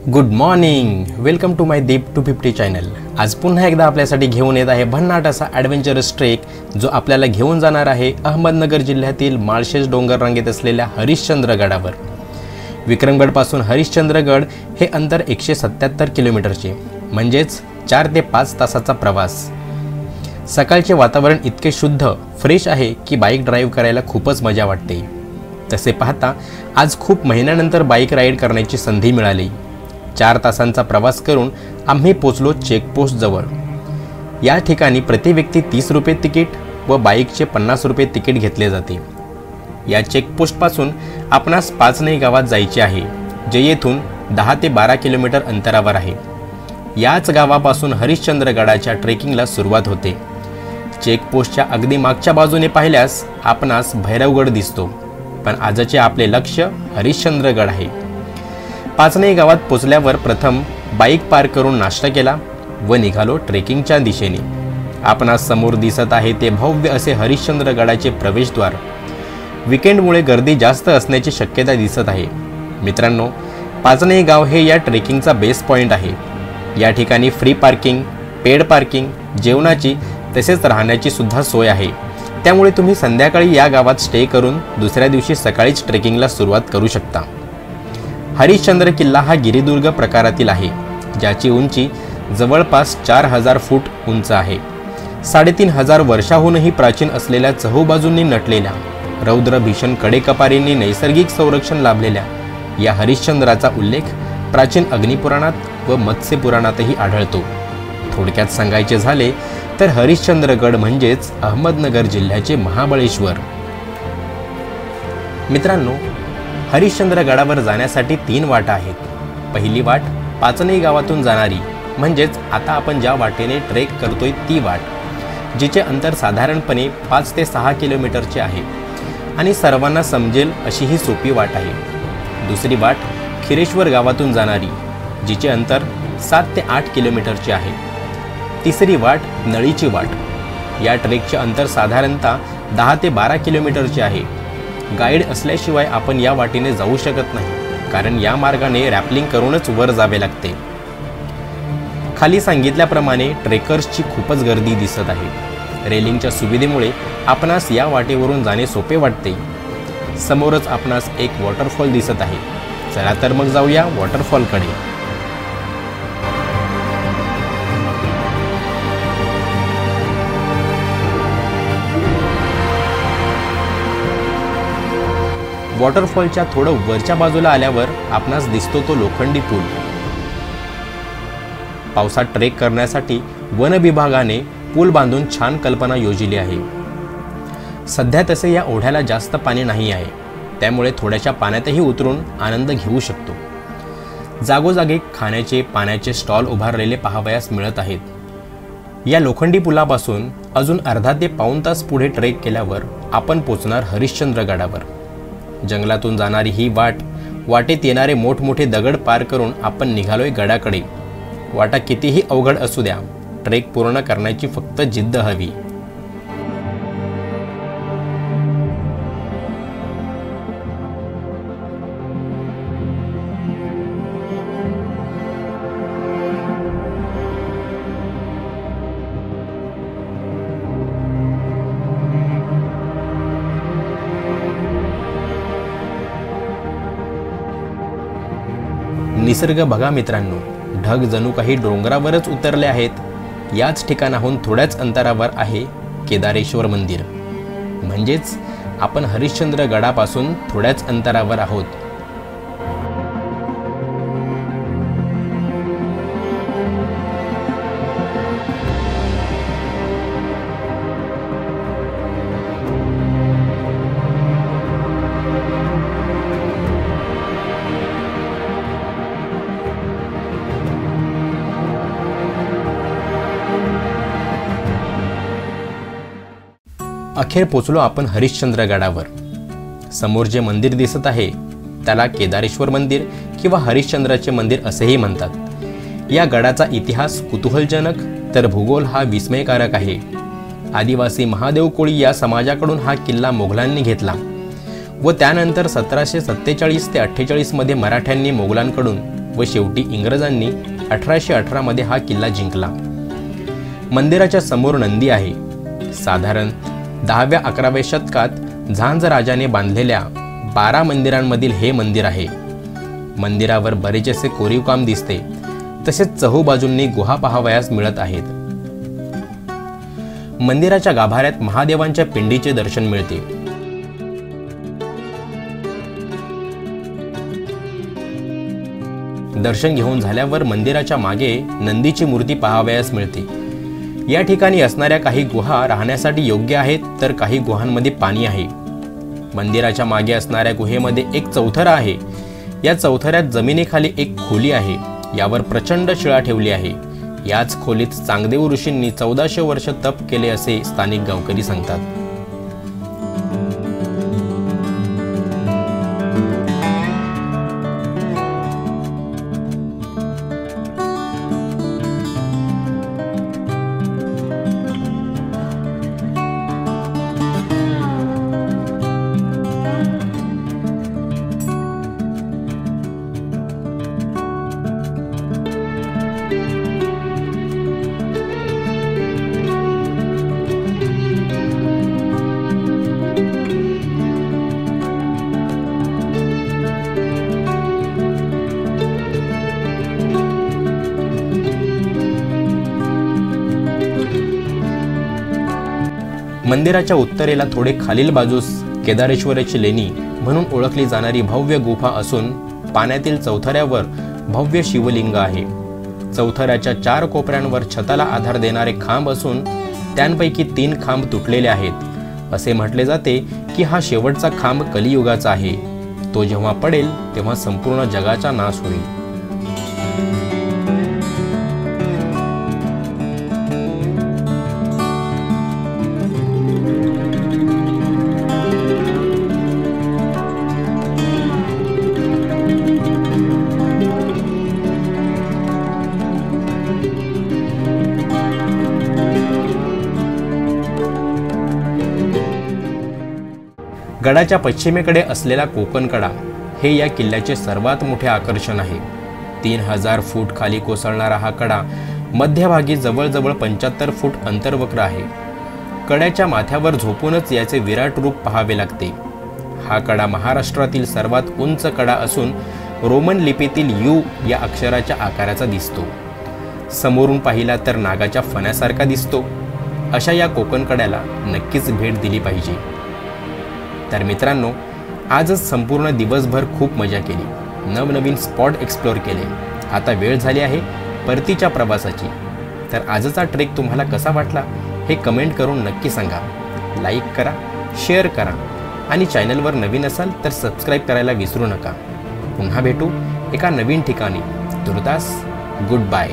Good morning, welcome to my Deep 250 channel. आज पुन्हा एकदा आपल्यासाठी घेऊन येत आहे भन्नाट असा ॲडव्हेंचरस ट्रेक, जो आपल्याला घेऊन जाणार आहे अहमदनगर जिल्ह्यातील माळशेज डोंगर रांगेत असलेल्या हरिश्चंद्रगडावर। विक्रमगडपासून हरिश्चंद्रगड हे अंतर 177 किलोमीटरचे, म्हणजेच 4 ते 5 तासाचा प्रवास। सकाळचे वातावरण इतके शुद्ध फ्रेश आहे की बाईक ड्राईव्ह करायला खूपच मजा वाटते। तसे पाहता आज खूप महिन्यानंतर बाईक राईड करण्याची संधी मिळाली। 4 तासांचा प्रवास करून आम्ही पोचलो चेकपोस्ट जवळ। या ठिकाणी प्रति व्यक्ती 30 रुपये तिकीट व बाईकचे 50 रुपये तिकीट घेतले जाते। या चेकपोस्टपासून आपणास पाचनई गावात जायचे आहे, जे येथून 10 ते 12 किलोमीटर अंतरावर आहे। याच गावापासून हरिश्चंद्रगडाच्या ट्रेकिंगला सुरुवात होते। चेकपोस्टच्या अगदी मागच्या बाजूने पाहिल्यास आपणास भैरवगड दिसतो, पण आजचे आपले लक्ष हरिश्चंद्रगड आहे। पाचनई गावात पोचल्यावर प्रथम बाईक पार्क करून नाश्ता केला व निघालो ट्रेकिंगच्या दिशेने। आपणास समोर दिसत आहे ते भव्य असे हरिश्चंद्रगडाचे प्रवेशद्वार। वीकेंडमुळे गर्दी जास्त असण्याची शक्यता दिसत आहे। मित्रांनो, पाचनई गाव हे या ट्रेकिंगचा बेस पॉइंट आहे। या ठिकाणी फ्री पार्किंग, पेड पार्किंग, जेवणाची तसेच राहण्याची सुद्धा सोय आहे। त्यामुळे तुम्ही संध्याकाळी या गावात स्टे करून दुसऱ्या दिवशी सकाळीच ट्रेकिंगला सुरुवात करू शकता। हरिश्चंद्र किल्ला हा गिरिदुर्ग प्रकारातील आहे, ज्याची उंची जवळपास 4000 फूट उंच आहे। 3500 वर्षाहूनही प्राचीन असलेल्या चहूबाजूंनी नटलेल्या रौद्र भीषण कडेकपारींनी नैसर्गिक संरक्षण लाभलेल्या या हरिश्चंद्राचा उल्लेख प्राचीन अग्निपुराणात व मत्स्य पुराणातही आढळतो। थोडक्यात सांगायचे झाले तर हरिश्चंद्रगड म्हणजेच अहमदनगर जिल्ह्याचे महाबळेश्वर। मित्रांनो, हरिश्चंद्रगडावर जाण्यासाठी 3 वाटा आहेत। पहिली वाट पाचनई गावातून जाणारी, म्हणजेच आता आपण ज्या वाटेने ट्रेक करतोय ती वाट, जिचे अंतर साधारणपणे 5 ते 6 किलोमीटरचे आहे आणि सर्वांना समजेल अशी ही सोपी वाट आहे। दुसरी वाट खिरेश्वर गावातून जाणारी, जिचे अंतर 7 ते 8 किलोमीटरचे आहे। तिसरी वाट नळीची वाट। या ट्रेकचे अंतर साधारणतः 10 ते 12 किलोमीटरचे आहे। गाईड असल्याशिवाय आपण या वाटेने जाऊ शकत नाही, कारण या मार्गाने रॅपलिंग करूनच वर जावे लागते। खाली सांगितल्याप्रमाणे ट्रेकर्सची खूपच गर्दी दिसत आहे। रेलिंगच्या सुविधेमुळे आपणास या वाटेवरून जाणे सोपे वाटते। समोरच आपणास एक वॉटरफॉल दिसत आहे। चला तर मग जाऊया वॉटरफॉलकडे। वॉटरफॉलच्या थोडं वरच्या बाजूला आल्यावर आपणास दिसतो तो लोखंडी पूल। पावसात ट्रेक करण्यासाठी वन विभागाने पूल बांधून छान कल्पना योजली आहे। सध्या तसे या ओढ्याला जास्त पाणी नाही आहे, त्यामुळे थोड्याशा पाण्यातही उतरून आनंद घेऊ शकतो। जागोजागी खाण्याचे पाण्याचे स्टॉल उभारलेले पाहावयास मिळत आहेत। या लोखंडी पुलापासून अजून अर्धा ते पाऊण तास पुढे ट्रेक केल्यावर आपण पोचणार हरिश्चंद्रगडावर। जंगलातून जाणारी ही वाटेत येणारे मोठमोठे दगड पार करून आपण निघालोय गडाकडे। वाटा कितीही अवघड असू द्या, ट्रेक पूर्ण करण्याची फक्त जिद्द हवी। निसर्ग बघा मित्रांनो, ढग जणू काही डोंगरावरच उतरले आहेत। याच ठिकाणाहून थोड्याच अंतरावर आहे केदारेश्वर मंदिर, म्हणजेच आपण हरिश्चंद्रगडापासून थोड्याच अंतरावर आहोत। अखेर पोचलो आपण हरिश्चंद्रगडावर। समोर जे मंदिर दिसत आहे त्याला केदारेश्वर मंदिर किंवा हरिश्चंद्राचे मंदिर असेही म्हणतात। या गडाचा इतिहास कुतूहलजनक तर भूगोल हा विस्मयकारक आहे। आदिवासी महादेव कोळी या समाजाकडून हा किल्ला मोगलांनी घेतला व त्यानंतर 1747 ते 48 मध्ये मराठ्यांनी मोगलांकडून व शेवटी इंग्रजांनी 1818 मध्ये हा किल्ला जिंकला। मंदिराच्या समोर नंदी आहे। साधारण 10व्या-11व्या शतकात झांज राजाने बांधलेल्या 12 मंदिरांमधील हे मंदिर आहे। मंदिरावर बरेचसे कोरीव काम दिसते, तसेच चहूबाजूंनी गुहा पाहावयास मिळत आहेत। मंदिराच्या गाभाऱ्यात महादेवांच्या पिंडीचे दर्शन मिळते। दर्शन घेऊन झाल्यावर मंदिराच्या मागे नंदीची मूर्ती पाहावयास मिळते। या ठिकाणी असणाऱ्या काही गुहा राहण्यासाठी योग्य आहेत, तर काही गुहांमध्ये पाणी आहे। मंदिराच्या मागे असणाऱ्या गुहेमध्ये एक चौथरा आहे। या चौथऱ्यात जमिनीखाली एक खोली आहे। यावर प्रचंड शिळा ठेवली आहे। याच खोलीत चांगदेव ऋषींनी 1400 वर्ष तप केले असे स्थानिक गावकरी सांगतात। मंदिराच्या उत्तरेला थोडे खालील बाजूस केदारेश्वराची लेणी म्हणून ओळखली जाणारी भव्य गुफा असून पाण्यातील चौथऱ्यावर भव्य शिवलिंग आहे। चौथऱ्याच्या 4 कोपऱ्यांवर छताला आधार देणारे खांब असून त्यांपैकी 3 खांब तुटलेले आहेत। असे म्हटले जाते की हा शेवटचा खांब कलियुगाचा आहे। तो जेव्हा पडेल तेव्हा संपूर्ण जगाचा नाश होईल। गडाच्या पश्चिमेकडे असलेला कोकण कडा हे या किल्ल्याचे सर्वात मोठे आकर्षण आहे। 3000 फूट खाली कोसळणारा हा कडा मध्यभागी जवळजवळ 75 फूट अंतर्वक्र आहे। कड्याच्या माथ्यावर झोपूनच याचे विराट रूप पाहावे लागते। हा कडा महाराष्ट्रातील सर्वात उंच कडा असून रोमन लिपीतील यू या अक्षराच्या आकाराचा दिसतो। समोरून पाहिला तर नागाच्या फण्यासारखा दिसतो। अशा या कोकण कड्याला नक्कीच भेट दिली पाहिजे। तर मित्रांनो, आजच संपूर्ण दिवसभर खूप मजा केली, नवनवीन स्पॉट एक्सप्लोर केले। आता वेळ झाली आहे परतीच्या प्रवासाची। तर आजचा ट्रेक तुम्हाला कसा वाटला हे कमेंट करून नक्की सांगा। लाईक करा, शेअर करा आणि चॅनलवर नवीन असाल तर सबस्क्राईब करायला विसरू नका। पुन्हा भेटू एका नवीन ठिकाणी। तुर्तास गुड बाय।